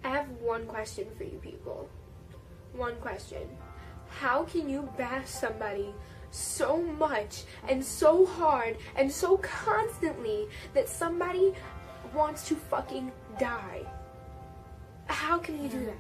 I have one question for you people. One question. How can you bash somebody so much and so hard and so constantly that somebody wants to fucking die? How can you do that?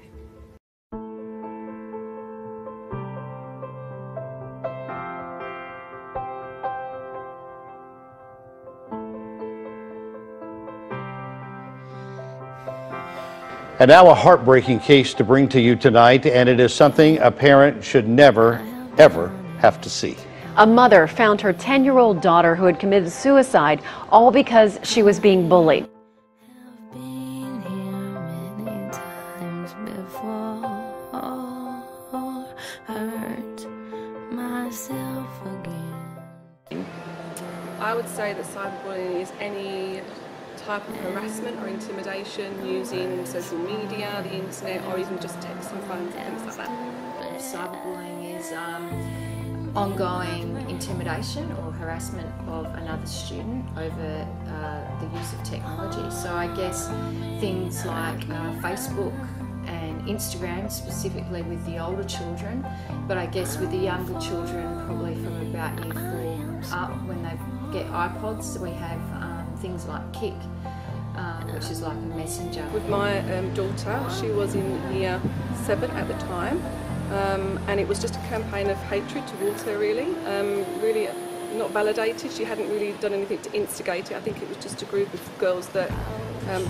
And now a heartbreaking case to bring to you tonight, and it is something a parent should never, ever have to see. A mother found her 10-year-old daughter who had committed suicide, all because she was being bullied. I would say that cyberbullying is any type of harassment or intimidation using social media, the internet, or even just text and phones and things like that. Cyberbullying is ongoing intimidation or harassment of another student over the use of technology. So I guess things like Facebook and Instagram, specifically with the older children, but I guess with the younger children, probably from about year 4 up, when they get iPods, we have things like Kick, which is like a messenger. With my daughter, she was in year 7 at the time, and it was just a campaign of hatred towards her, really. Really not validated. She hadn't really done anything to instigate it. I think it was just a group of girls that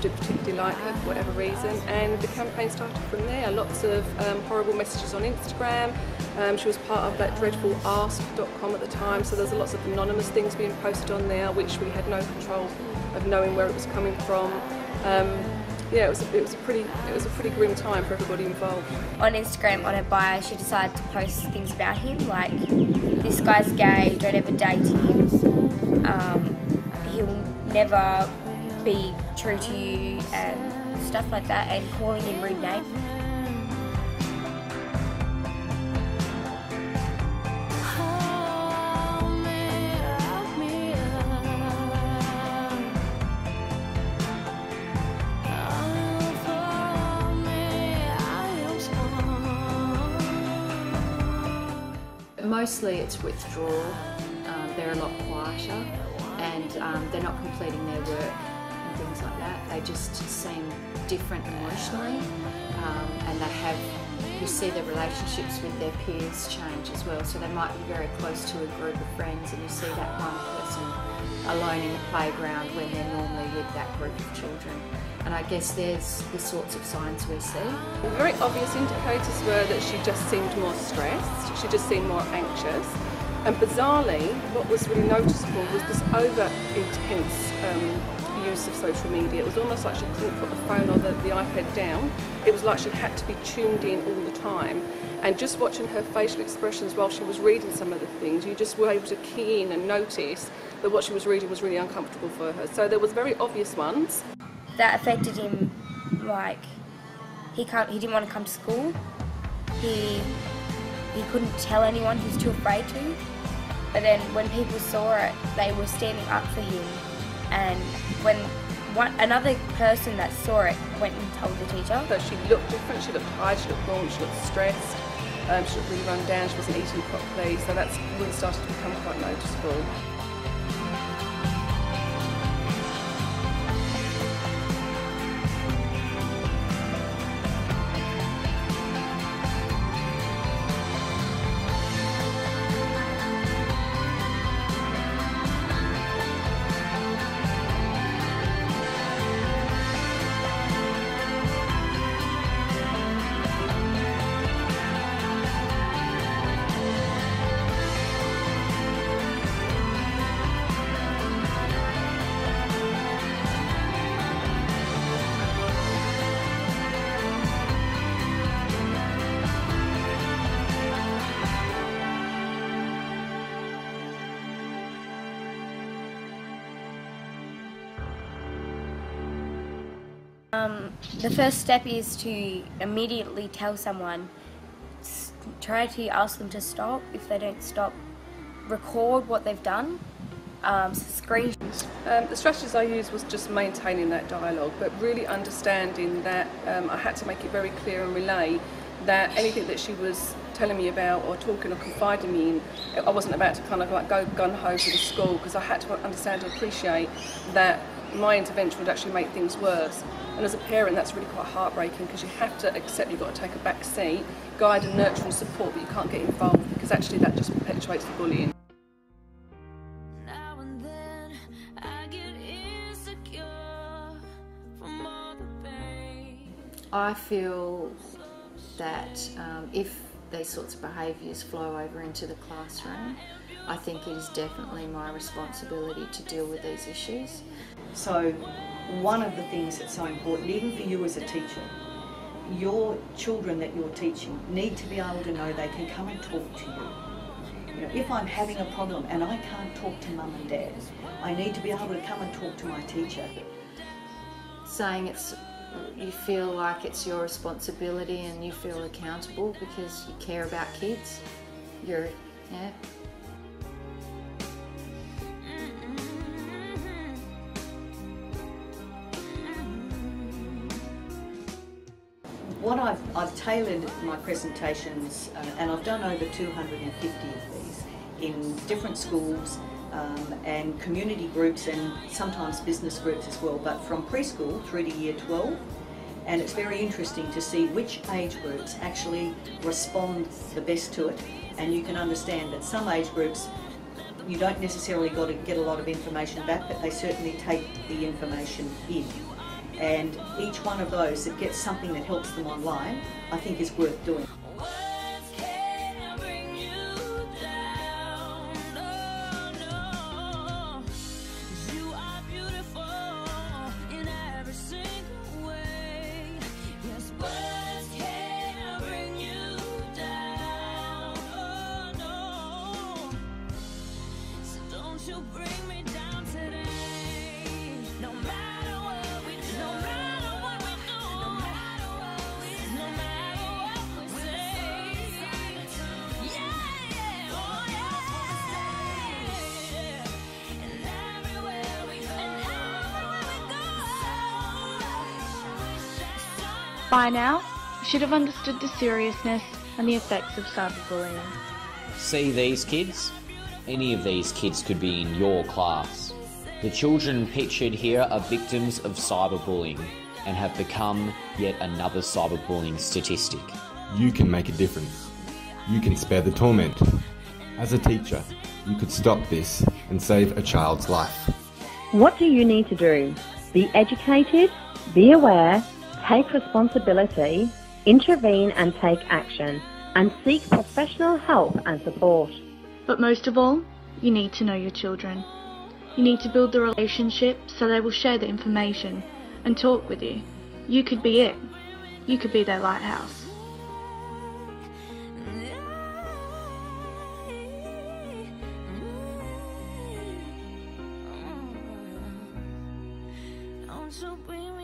did particularly like her for whatever reason, and the campaign started from there. Lots of horrible messages on Instagram. She was part of that dreadful ask.com at the time, so there's lots of anonymous things being posted on there which we had no control of knowing where it was coming from. Yeah, it was a pretty grim time for everybody involved. On Instagram, on her bio, she decided to post things about him, like, this guy's gay, don't ever date him, he'll never be true to you, and stuff like that, and calling him rude names. Mostly it's withdrawal. They're a lot quieter, and they're not completing their work and things like that. They just seem different emotionally, and you see their relationships with their peers change as well. So they might be very close to a group of friends, and you see that one person alone in the playground when they're normally with that group of children. And I guess there's the sorts of signs we see. The very obvious indicators were that she just seemed more stressed, she just seemed more anxious, and bizarrely, what was really noticeable was this over-intense use of social media. It was almost like she couldn't put the phone or the iPad down. It was like she had to be tuned in all the time. And just watching her facial expressions while she was reading some of the things, you just were able to key in and notice that what she was reading was really uncomfortable for her. So there was very obvious ones. That affected him, like, he didn't want to come to school, he couldn't tell anyone, he was too afraid to, but then when people saw it, they were standing up for him, and when another person that saw it went and told the teacher. So she looked different, she looked tired, she looked gaunt, she looked stressed, she looked really run down, she wasn't eating properly, so that's really started to become quite noticeable. The first step is to immediately tell someone, try to ask them to stop. If they don't stop, record what they've done screen. The strategies I used was just maintaining that dialogue, but really understanding that I had to make it very clear and relay that anything that she was telling me about or talking or confiding me in, I wasn't about to kind of like go gun-ho to the school, because I had to understand and appreciate that my intervention would actually make things worse. And as a parent, that's really quite heartbreaking, because you have to accept you've got to take a back seat, guide and nurture and support, but you can't get involved, because actually that just perpetuates the bullying. I feel that if these sorts of behaviours flow over into the classroom, I think it is definitely my responsibility to deal with these issues. So one of the things that's so important, even for you as a teacher, your children that you're teaching need to be able to know they can come and talk to you. You know, if I'm having a problem and I can't talk to mum and dad, I need to be able to come and talk to my teacher. Saying you feel like it's your responsibility and you feel accountable because you care about kids. Yeah. What I've tailored my presentations, and I've done over 250 of these in different schools and community groups and sometimes business groups as well, but from preschool through to year 12. And it's very interesting to see which age groups actually respond the best to it. And you can understand that some age groups, you don't necessarily got to get a lot of information back, but they certainly take the information in. And each one of those that gets something that helps them online, I think is worth doing. By now, you should have understood the seriousness and the effects of cyberbullying. See these kids? Any of these kids could be in your class. The children pictured here are victims of cyberbullying and have become yet another cyberbullying statistic. You can make a difference. You can spare the torment. As a teacher, you could stop this and save a child's life. What do you need to do? Be educated, be aware, take responsibility, intervene and take action, and seek professional help and support. But most of all, you need to know your children. You need to build the relationship so they will share the information and talk with you. You could be it. You could be their lighthouse. Don't you bring me